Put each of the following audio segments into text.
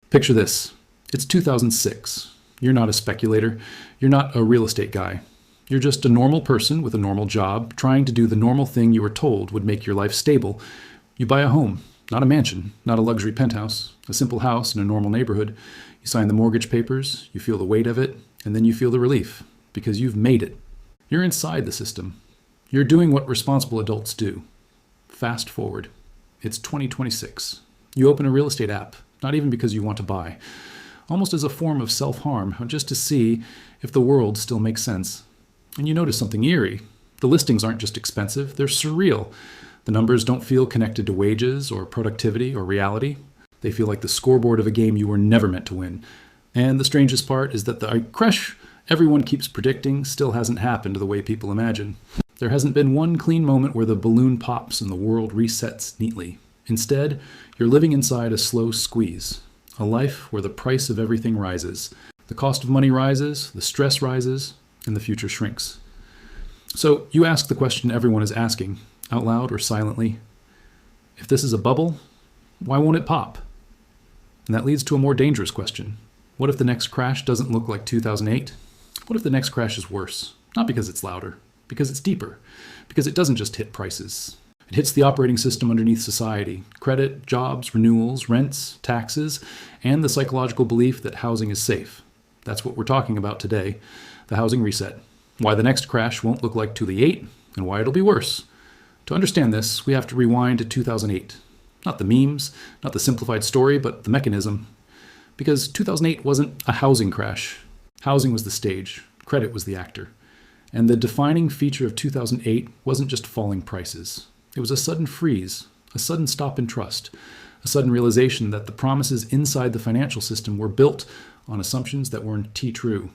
Picture this. It's 2006. You're not a speculator. You're not a real estate guy. You're just a normal person with a normal job, trying to do the normal thing you were told would make your life stable. You buy a home, not a mansion, not a luxury penthouse, a simple house in a normal neighborhood. You sign the mortgage papers, you feel the weight of it, and then you feel the relief, because you've made it. You're inside the system. You're doing what responsible adults do. Fast forward. It's 2026. You open a real estate app, not even because you want to buy, almost as a form of self-harm, just to see if the world still makes sense. And you notice something eerie. The listings aren't just expensive, they're surreal. The numbers don't feel connected to wages or productivity or reality. They feel like the scoreboard of a game you were never meant to win. And the strangest part is that the crash everyone keeps predicting still hasn't happened the way people imagine. There hasn't been one clean moment where the balloon pops and the world resets neatly. Instead, you're living inside a slow squeeze, a life where the price of everything rises. The cost of money rises, the stress rises, and the future shrinks. So you ask the question everyone is asking, out loud or silently. If this is a bubble, why won't it pop? And that leads to a more dangerous question. What if the next crash doesn't look like 2008? What if the next crash is worse? Not because it's louder, because it's deeper, because it doesn't just hit prices. It hits the operating system underneath society, credit, jobs, renewals, rents, taxes, and the psychological belief that housing is safe. That's what we're talking about today, the housing reset. Why the next crash won't look like 2008, and why it'll be worse. To understand this, we have to rewind to 2008. Not the memes, not the simplified story, but the mechanism. Because 2008 wasn't a housing crash. Housing was the stage, credit was the actor. And the defining feature of 2008 wasn't just falling prices. It was a sudden freeze, a sudden stop in trust, a sudden realization that the promises inside the financial system were built on assumptions that weren't true.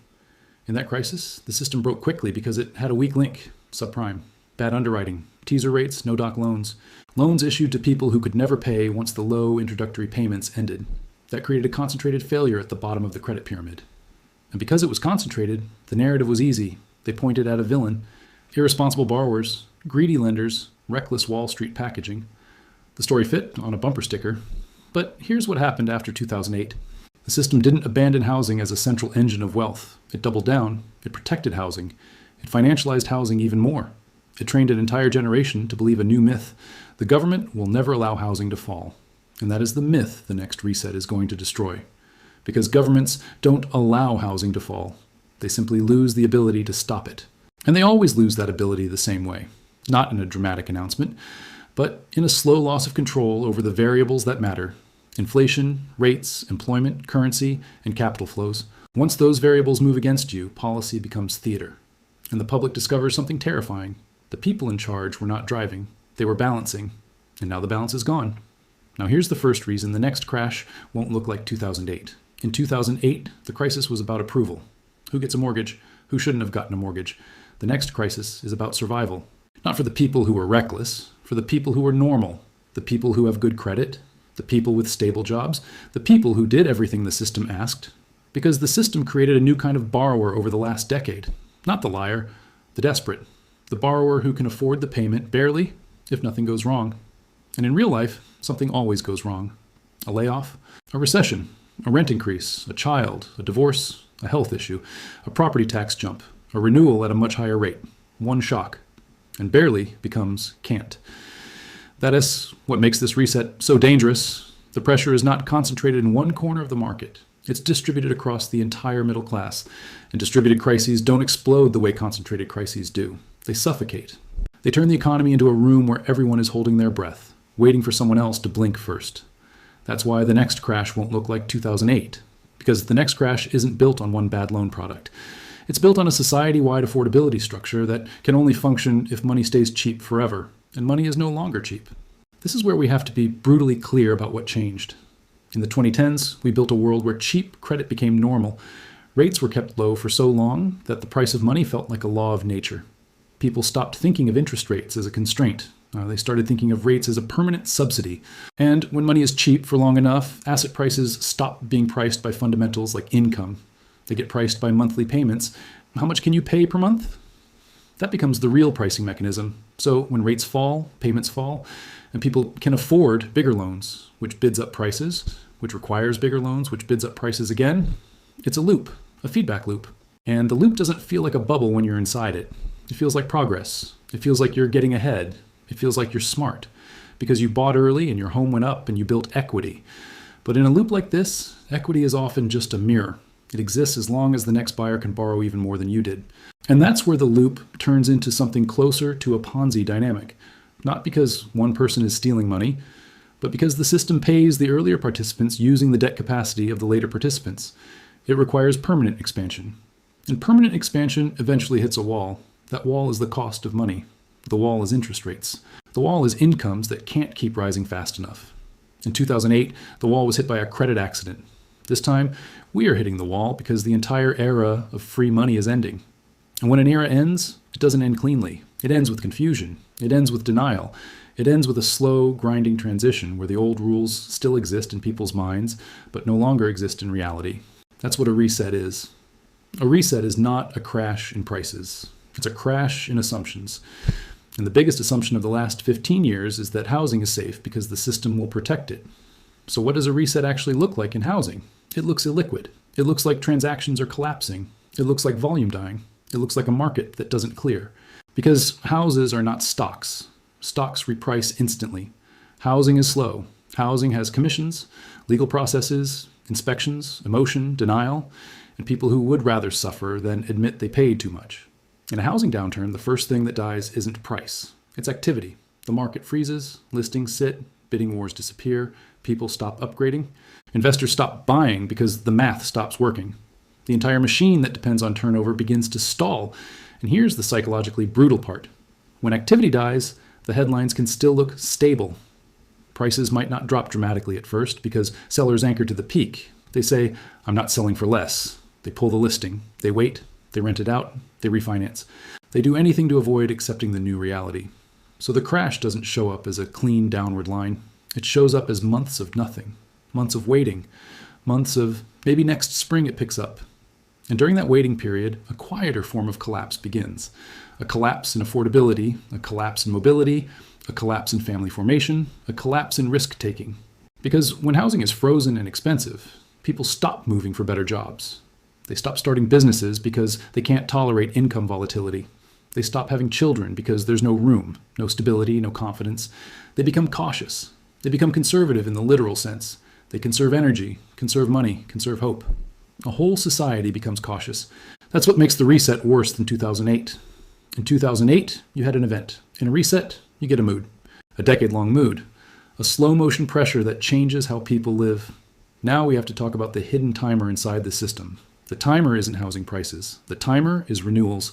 In that crisis, the system broke quickly because it had a weak link, subprime, bad underwriting, teaser rates, no-doc loans, loans issued to people who could never pay once the low introductory payments ended. That created a concentrated failure at the bottom of the credit pyramid. And because it was concentrated, the narrative was easy. They pointed at a villain, irresponsible borrowers, greedy lenders, reckless Wall Street packaging. The story fit on a bumper sticker. But here's what happened after 2008. The system didn't abandon housing as a central engine of wealth. It doubled down. It protected housing. It financialized housing even more. It trained an entire generation to believe a new myth. The government will never allow housing to fall. And that is the myth the next reset is going to destroy. Because governments don't allow housing to fall. They simply lose the ability to stop it. And they always lose that ability the same way. Not in a dramatic announcement, but in a slow loss of control over the variables that matter. Inflation, rates, employment, currency, and capital flows. Once those variables move against you, policy becomes theater. And the public discovers something terrifying. The people in charge were not driving. They were balancing. And now the balance is gone. Now here's the first reason the next crash won't look like 2008. In 2008, the crisis was about approval. Who gets a mortgage? Who shouldn't have gotten a mortgage? The next crisis is about survival. Not for the people who were reckless, for the people who were normal, the people who have good credit, the people with stable jobs, the people who did everything the system asked. Because the system created a new kind of borrower over the last decade. Not the liar, the desperate. The borrower who can afford the payment barely, if nothing goes wrong. And in real life, something always goes wrong. A layoff, a recession, a rent increase, a child, a divorce, a health issue, a property tax jump, a renewal at a much higher rate. One shock. And barely becomes can't. That is what makes this reset so dangerous. The pressure is not concentrated in one corner of the market. It's distributed across the entire middle class. And distributed crises don't explode the way concentrated crises do. They suffocate. They turn the economy into a room where everyone is holding their breath, waiting for someone else to blink first. That's why the next crash won't look like 2008. Because the next crash isn't built on one bad loan product. It's built on a society-wide affordability structure that can only function if money stays cheap forever, and money is no longer cheap. This is where we have to be brutally clear about what changed. In the 2010s, we built a world where cheap credit became normal. Rates were kept low for so long that the price of money felt like a law of nature. People stopped thinking of interest rates as a constraint. They started thinking of rates as a permanent subsidy. And when money is cheap for long enough, asset prices stop being priced by fundamentals like income. They get priced by monthly payments. How much can you pay per month? That becomes the real pricing mechanism. So when rates fall, payments fall, and people can afford bigger loans, which bids up prices, which requires bigger loans, which bids up prices again. It's a loop, a feedback loop. And the loop doesn't feel like a bubble when you're inside it. It feels like progress. It feels like you're getting ahead. It feels like you're smart because you bought early and your home went up and you built equity. But in a loop like this, equity is often just a mirror. It exists as long as the next buyer can borrow even more than you did. And that's where the loop turns into something closer to a Ponzi dynamic. Not because one person is stealing money, but because the system pays the earlier participants using the debt capacity of the later participants. It requires permanent expansion. And permanent expansion eventually hits a wall. That wall is the cost of money. The wall is interest rates. The wall is incomes that can't keep rising fast enough. In 2008, the wall was hit by a credit accident. This time, we are hitting the wall because the entire era of free money is ending. And when an era ends, it doesn't end cleanly. It ends with confusion. It ends with denial. It ends with a slow, grinding transition where the old rules still exist in people's minds, but no longer exist in reality. That's what a reset is. A reset is not a crash in prices. It's a crash in assumptions. And the biggest assumption of the last 15 years is that housing is safe because the system will protect it. So what does a reset actually look like in housing? It looks illiquid. It looks like transactions are collapsing. It looks like volume dying. It looks like a market that doesn't clear. Because houses are not stocks. Stocks reprice instantly. Housing is slow. Housing has commissions, legal processes, inspections, emotion, denial, and people who would rather suffer than admit they paid too much. In a housing downturn, the first thing that dies isn't price. It's activity. The market freezes, listings sit, bidding wars disappear, people stop upgrading. Investors stop buying because the math stops working. The entire machine that depends on turnover begins to stall. And here's the psychologically brutal part. When activity dies, the headlines can still look stable. Prices might not drop dramatically at first because sellers anchor to the peak. They say, I'm not selling for less. They pull the listing. They wait. They rent it out. They refinance. They do anything to avoid accepting the new reality. So the crash doesn't show up as a clean downward line. It shows up as months of nothing, months of waiting, months of maybe next spring it picks up. And during that waiting period, a quieter form of collapse begins. A collapse in affordability, a collapse in mobility, a collapse in family formation, a collapse in risk-taking. Because when housing is frozen and expensive, people stop moving for better jobs. They stop starting businesses because they can't tolerate income volatility. They stop having children because there's no room, no stability, no confidence. They become cautious. They become conservative in the literal sense. They conserve energy, conserve money, conserve hope. A whole society becomes cautious. That's what makes the reset worse than 2008. In 2008, you had an event. In a reset, you get a mood. A decade-long mood. A slow-motion pressure that changes how people live. Now we have to talk about the hidden timer inside the system. The timer isn't housing prices. The timer is renewals.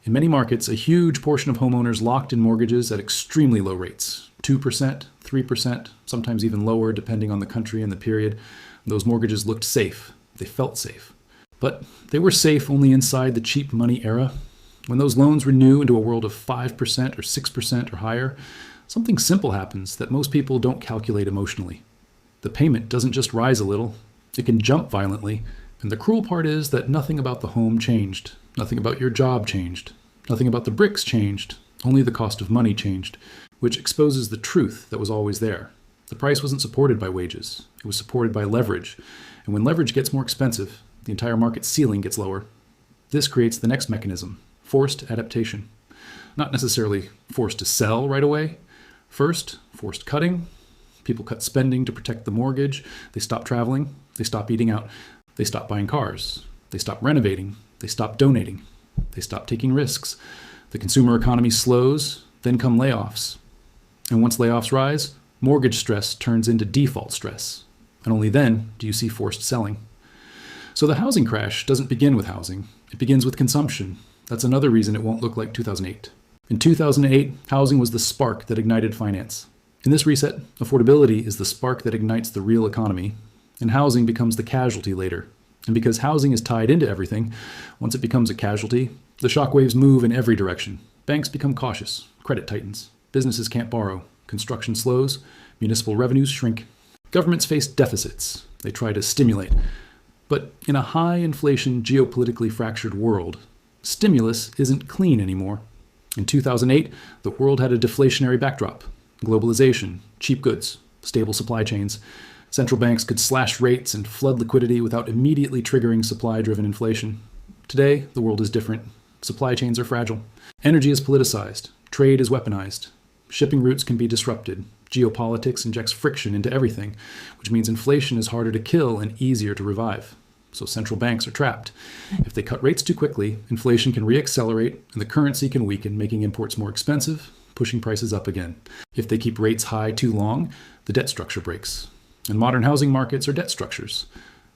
In many markets, a huge portion of homeowners locked in mortgages at extremely low rates. 2%, 3%, sometimes even lower depending on the country and the period. Those mortgages looked safe. They felt safe. But they were safe only inside the cheap money era. When those loans renew into a world of 5% or 6% or higher, something simple happens that most people don't calculate emotionally. The payment doesn't just rise a little. It can jump violently. And the cruel part is that nothing about the home changed. Nothing about your job changed. Nothing about the bricks changed. Only the cost of money changed, which exposes the truth that was always there. The price wasn't supported by wages. It was supported by leverage. And when leverage gets more expensive, the entire market ceiling gets lower. This creates the next mechanism, forced adaptation. Not necessarily forced to sell right away. First, forced cutting. People cut spending to protect the mortgage. They stop traveling. They stop eating out. They stop buying cars. They stop renovating. They stop donating. They stop taking risks. The consumer economy slows, then come layoffs. And once layoffs rise, mortgage stress turns into default stress. And only then do you see forced selling. So the housing crash doesn't begin with housing. It begins with consumption. That's another reason it won't look like 2008. In 2008, housing was the spark that ignited finance. In this reset, affordability is the spark that ignites the real economy, and housing becomes the casualty later. And because housing is tied into everything, once it becomes a casualty, the shockwaves move in every direction. Banks become cautious, credit tightens, businesses can't borrow, construction slows, municipal revenues shrink. Governments face deficits. They try to stimulate. But in a high inflation, geopolitically fractured world, stimulus isn't clean anymore. In 2008, the world had a deflationary backdrop. Globalization, cheap goods, stable supply chains. Central banks could slash rates and flood liquidity without immediately triggering supply-driven inflation. Today, the world is different. Supply chains are fragile. Energy is politicized. Trade is weaponized. Shipping routes can be disrupted. Geopolitics injects friction into everything, which means inflation is harder to kill and easier to revive. So central banks are trapped. If they cut rates too quickly, inflation can reaccelerate and the currency can weaken, making imports more expensive, pushing prices up again. If they keep rates high too long, the debt structure breaks. And modern housing markets are debt structures.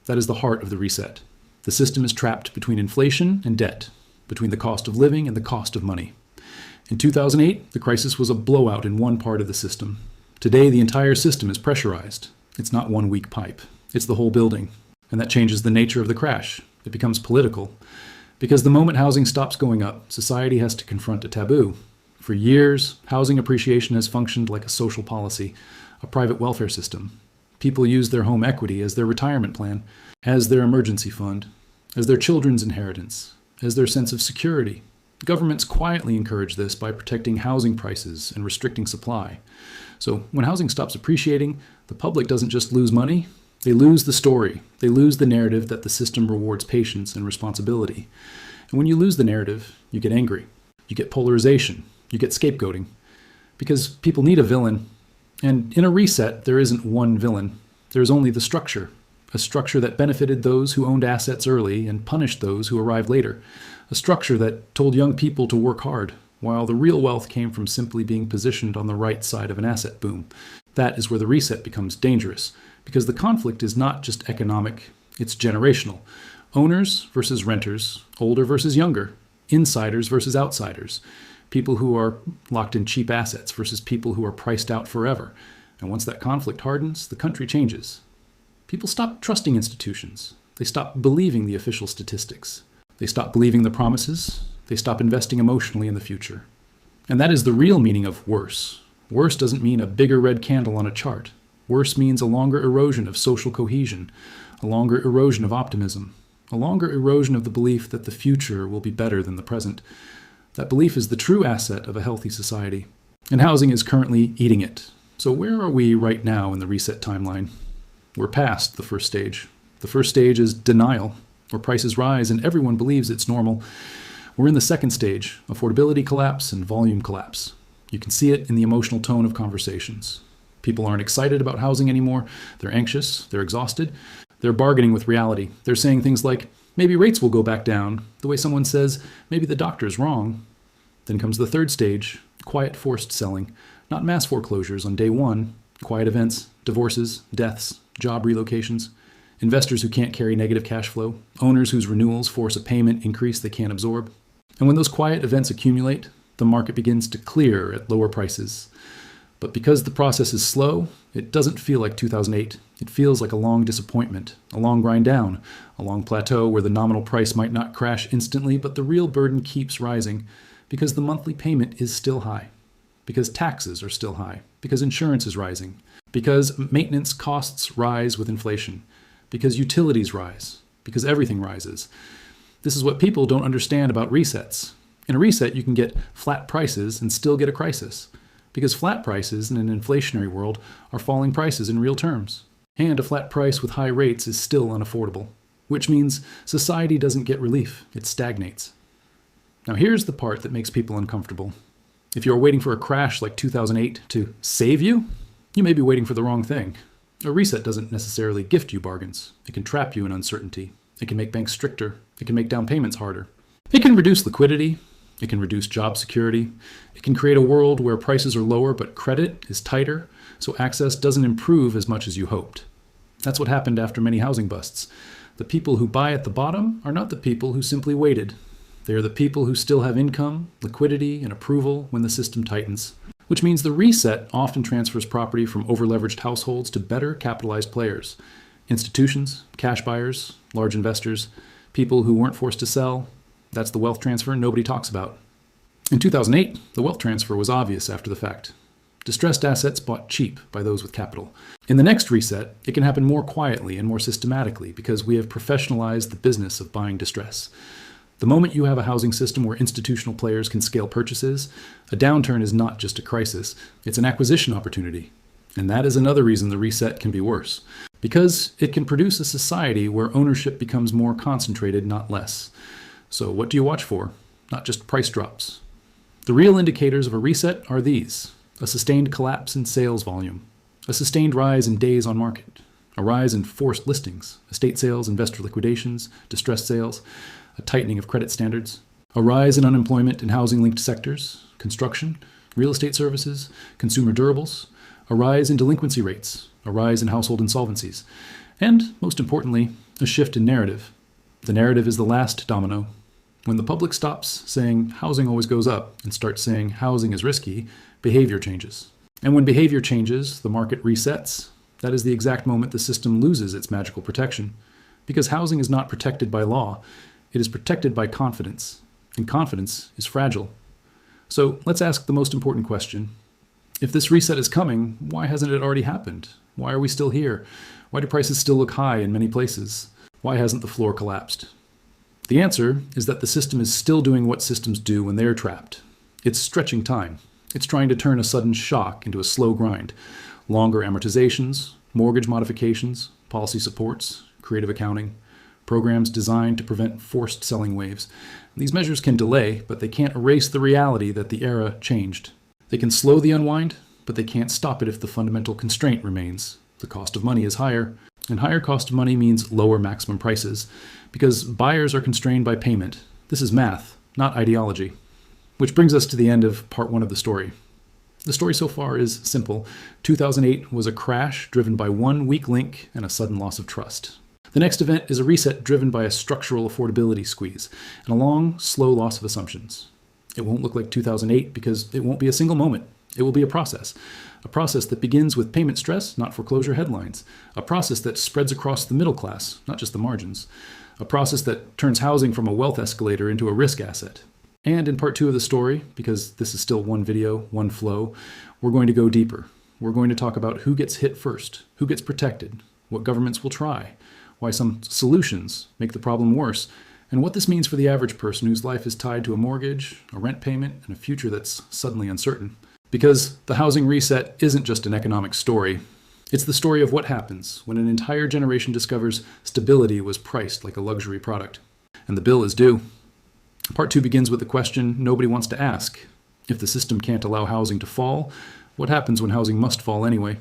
That is the heart of the reset. The system is trapped between inflation and debt, between the cost of living and the cost of money. In 2008, the crisis was a blowout in one part of the system. Today, the entire system is pressurized. It's not one weak pipe. It's the whole building. And that changes the nature of the crash. It becomes political. Because the moment housing stops going up, society has to confront a taboo. For years, housing appreciation has functioned like a social policy, a private welfare system. People use their home equity as their retirement plan, as their emergency fund, as their children's inheritance, as their sense of security. Governments quietly encourage this by protecting housing prices and restricting supply. So when housing stops appreciating, the public doesn't just lose money, they lose the story. They lose the narrative that the system rewards patience and responsibility. And when you lose the narrative, you get angry. You get polarization. You get scapegoating. Because people need a villain. And in a reset, there isn't one villain. There is only the structure. A structure that benefited those who owned assets early and punished those who arrived later. A structure that told young people to work hard, while the real wealth came from simply being positioned on the right side of an asset boom. That is where the reset becomes dangerous. Because the conflict is not just economic, it's generational. Owners versus renters, older versus younger, insiders versus outsiders, people who are locked in cheap assets versus people who are priced out forever. And once that conflict hardens, the country changes. People stop trusting institutions. They stop believing the official statistics. They stop believing the promises. They stop investing emotionally in the future. And that is the real meaning of worse. Worse doesn't mean a bigger red candle on a chart. Worse means a longer erosion of social cohesion, a longer erosion of optimism, a longer erosion of the belief that the future will be better than the present. That belief is the true asset of a healthy society. And housing is currently eating it. So where are we right now in the reset timeline? We're past the first stage. The first stage is denial, where prices rise and everyone believes it's normal. We're in the second stage, affordability collapse and volume collapse. You can see it in the emotional tone of conversations. People aren't excited about housing anymore. They're anxious. They're exhausted. They're bargaining with reality. They're saying things like, maybe rates will go back down, the way someone says, maybe the doctor's wrong. Then comes the third stage, quiet forced selling. Not mass foreclosures on day one, quiet events, divorces, deaths, job relocations, investors who can't carry negative cash flow, owners whose renewals force a payment increase they can't absorb. And when those quiet events accumulate, the market begins to clear at lower prices. But because the process is slow, it doesn't feel like 2008. It feels like a long disappointment, a long grind down, a long plateau where the nominal price might not crash instantly, but the real burden keeps rising because the monthly payment is still high, because taxes are still high, because insurance is rising, because maintenance costs rise with inflation, because utilities rise, because everything rises. This is what people don't understand about resets. In a reset, you can get flat prices and still get a crisis. Because flat prices in an inflationary world are falling prices in real terms. And a flat price with high rates is still unaffordable, which means society doesn't get relief, it stagnates. Now here's the part that makes people uncomfortable. If you're waiting for a crash like 2008 to save you, you may be waiting for the wrong thing. A reset doesn't necessarily gift you bargains. It can trap you in uncertainty. It can make banks stricter. It can make down payments harder. It can reduce liquidity. It can reduce job security. It can create a world where prices are lower but credit is tighter, so access doesn't improve as much as you hoped. That's what happened after many housing busts. The people who buy at the bottom are not the people who simply waited. They are the people who still have income, liquidity, and approval when the system tightens. Which means the reset often transfers property from over-leveraged households to better capitalized players. Institutions, cash buyers, large investors, people who weren't forced to sell. That's the wealth transfer nobody talks about. In 2008, the wealth transfer was obvious after the fact. Distressed assets bought cheap by those with capital. In the next reset, it can happen more quietly and more systematically because we have professionalized the business of buying distress. The moment you have a housing system where institutional players can scale purchases, a downturn is not just a crisis, it's an acquisition opportunity. And that is another reason the reset can be worse, because it can produce a society where ownership becomes more concentrated, not less. So what do you watch for? Not just price drops. The real indicators of a reset are these: a sustained collapse in sales volume, a sustained rise in days on market, a rise in forced listings, estate sales, investor liquidations, distressed sales, a tightening of credit standards, a rise in unemployment in housing-linked sectors, construction, real estate services, consumer durables, a rise in delinquency rates, a rise in household insolvencies, and, most importantly, a shift in narrative. The narrative is the last domino. When the public stops saying housing always goes up and starts saying housing is risky, behavior changes. And when behavior changes, the market resets. That is the exact moment the system loses its magical protection. Because housing is not protected by law, it is protected by confidence. And confidence is fragile. So let's ask the most important question. If this reset is coming, why hasn't it already happened? Why are we still here? Why do prices still look high in many places? Why hasn't the floor collapsed? The answer is that the system is still doing what systems do when they're trapped. It's stretching time. It's trying to turn a sudden shock into a slow grind. Longer amortizations, mortgage modifications, policy supports, creative accounting, programs designed to prevent forced selling waves. These measures can delay, but they can't erase the reality that the era changed. They can slow the unwind, but they can't stop it if the fundamental constraint remains. The cost of money is higher, and higher cost of money means lower maximum prices, because buyers are constrained by payment. This is math, not ideology. Which brings us to the end of part one of the story. The story so far is simple. 2008 was a crash driven by one weak link and a sudden loss of trust. The next event is a reset driven by a structural affordability squeeze and a long, slow loss of assumptions. It won't look like 2008 because it won't be a single moment. It will be a process that begins with payment stress, not foreclosure headlines, a process that spreads across the middle class, not just the margins, a process that turns housing from a wealth escalator into a risk asset. And in part two of the story, because this is still one video, one flow, we're going to go deeper. We're going to talk about who gets hit first, who gets protected, what governments will try, why some solutions make the problem worse, and what this means for the average person whose life is tied to a mortgage, a rent payment, and a future that's suddenly uncertain. Because the housing reset isn't just an economic story. It's the story of what happens when an entire generation discovers stability was priced like a luxury product. And the bill is due. Part two begins with the question nobody wants to ask. If the system can't allow housing to fall, what happens when housing must fall anyway?